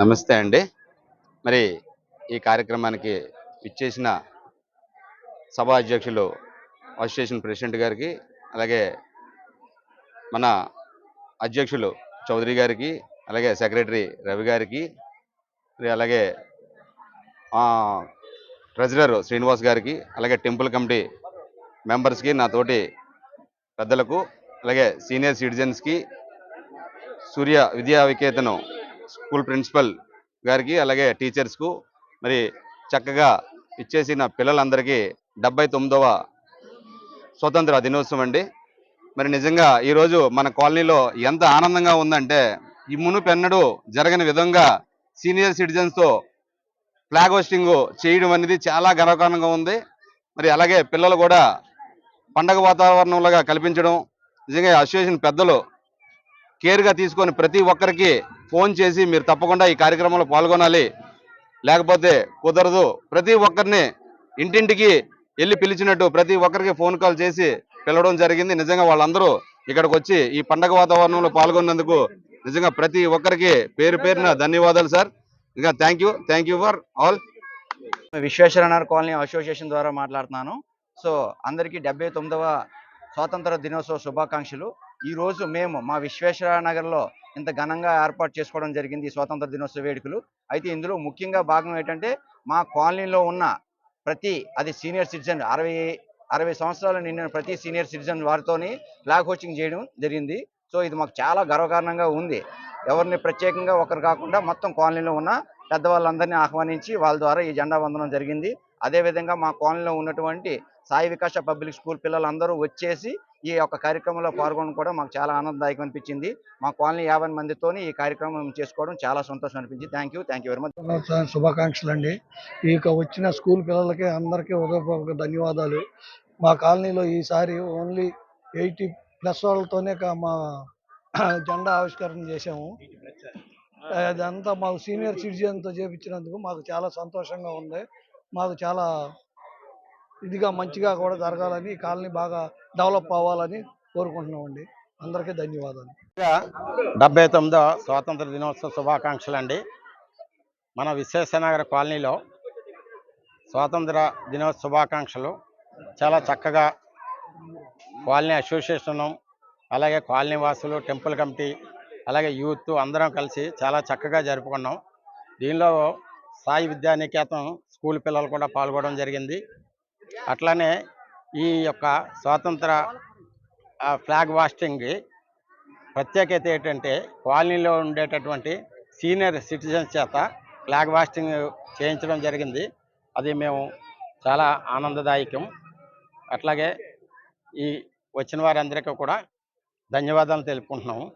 నమస్తే అండి. మరి ఈ కార్యక్రమానికి ఇచ్చేసిన సభా అధ్యక్షులు అసోసియేషన్ ప్రెసిడెంట్ గారికి, అలాగే మన అధ్యక్షులు చౌదరి గారికి, అలాగే సెక్రటరీ రవి గారికి, మరి అలాగే ట్రెజరర్ శ్రీనివాస్ గారికి, అలాగే టెంపుల్ కమిటీ మెంబర్స్కి, నా తోటి పెద్దలకు, అలాగే సీనియర్ సిటిజన్స్కి, సూర్య విద్యా వికేతనం స్కూల్ ప్రిన్సిపల్ గారికి, అలాగే టీచర్స్కు, మరి చక్కగా ఇచ్చేసిన పిల్లలందరికీ 79వ స్వతంత్ర దినోత్సవం అండి. మరి నిజంగా ఈరోజు మన కాలనీలో ఎంత ఆనందంగా ఉందంటే, ఈ మునుపెన్నడూ జరగని విధంగా సీనియర్ సిటిజన్స్తో ఫ్లాగ్ హోస్టింగ్ చేయడం అనేది చాలా గర్వకారణంగా ఉంది. మరి అలాగే పిల్లలు కూడా పండగ వాతావరణంలాగా కల్పించడం, నిజంగా అసోసియేషన్ పెద్దలు కేర్గా తీసుకొని ప్రతి ఒక్కరికి ఫోన్ చేసి మీరు తప్పకుండా ఈ కార్యక్రమంలో పాల్గొనాలి, లేకపోతే కుదరదు, ప్రతి ఒక్కరిని ఇంటింటికి వెళ్ళి పిలిచినట్టు ప్రతి ఒక్కరికి ఫోన్ కాల్ చేసి పిలవడం జరిగింది. నిజంగా వాళ్ళందరూ ఇక్కడికి వచ్చి ఈ పండగ వాతావరణంలో పాల్గొన్నందుకు నిజంగా ప్రతి ఒక్కరికి పేరు పేరున ధన్యవాదాలు సార్. ఇంకా thank you for all. Visweswaranagar colony association ద్వారా మాట్లాడుతున్నాను. సో అందరికీ 79వ స్వాతంత్ర దినోత్సవ శుభాకాంక్షలు. ఈరోజు మేము మా విశ్వేశ్వరనగర్లో ఇంత ఘనంగా ఏర్పాటు చేసుకోవడం జరిగింది ఈ స్వాతంత్ర దినోత్సవ వేడుకలు. అయితే ఇందులో ముఖ్యంగా భాగం ఏంటంటే, మా కాలనీలో ఉన్న అది సీనియర్ సిటిజన్ 60 సంవత్సరాలు నిండిన ప్రతి సీనియర్ సిటిజన్ వారితోని ఫ్లాగ్ హోస్టింగ్ చేయడం జరిగింది. సో ఇది మాకు చాలా గర్వకారణంగా ఉంది. ఎవరిని ప్రత్యేకంగా ఒకరు కాకుండా మొత్తం కాలనీలో ఉన్న పెద్దవాళ్ళందరినీ ఆహ్వానించి వాళ్ళ ద్వారా ఈ జెండా వందనం జరిగింది. అదేవిధంగా మా కాలనీలో ఉన్నటువంటి సాయి వికాస పబ్లిక్ స్కూల్ పిల్లలందరూ వచ్చేసి ఈ యొక్క కార్యక్రమంలో పాల్గొనడం కూడా మాకు చాలా ఆనందదాయకం అనిపించింది. మా కాలనీ 50 మందితోని ఈ కార్యక్రమం చేసుకోవడం చాలా సంతోషం అనిపించింది. Thank you very much. శుభాకాంక్షలు అండి. ఇక వచ్చిన స్కూల్ పిల్లలకి అందరికీ హృదయపూర్వక ధన్యవాదాలు. మా కాలనీలో ఈసారి ఓన్లీ 80+ వాళ్ళతోనే మా జెండా ఆవిష్కరణ చేసాము. అదంతా మాకు సీనియర్ సిటిజన్తో చేపించినందుకు మాకు చాలా సంతోషంగా ఉంది. మాకు చాలా ఇదిగా మంచిగా కూడా జరగాలని, కాలనీ బాగా డెవలప్ అవ్వాలని కోరుకుంటున్నామండి. అందరికీ ధన్యవాదాలు. 79వ స్వాతంత్ర దినోత్సవ శుభాకాంక్షలు అండి. మన విశ్వేశ్వరనగర్ కాలనీలో స్వాతంత్ర దినోత్సవ శుభాకాంక్షలు చాలా చక్కగా కాలనీ అసోసియేషను, అలాగే కాలనీ వాసులు, టెంపుల్ కమిటీ, అలాగే యూత్ అందరం కలిసి చాలా చక్కగా జరుపుకున్నాం. దీనిలో సాయి విద్యానికేతన్ స్కూల్ పిల్లలు కూడా పాల్గొనడం జరిగింది. అట్లానే ఈ యొక్క స్వాతంత్ర ఫ్లాగ్ హోస్టింగ్ ప్రత్యేకత ఏంటంటే, కాలనీలో ఉండేటటువంటి సీనియర్ సిటిజన్స్ చేత ఫ్లాగ్ హోస్టింగ్ చేయించడం జరిగింది. అది మేము చాలా ఆనందదాయకం. అట్లాగే ఈ వచ్చిన వారందరికీ కూడా ధన్యవాదాలు తెలుపుకుంటున్నాము.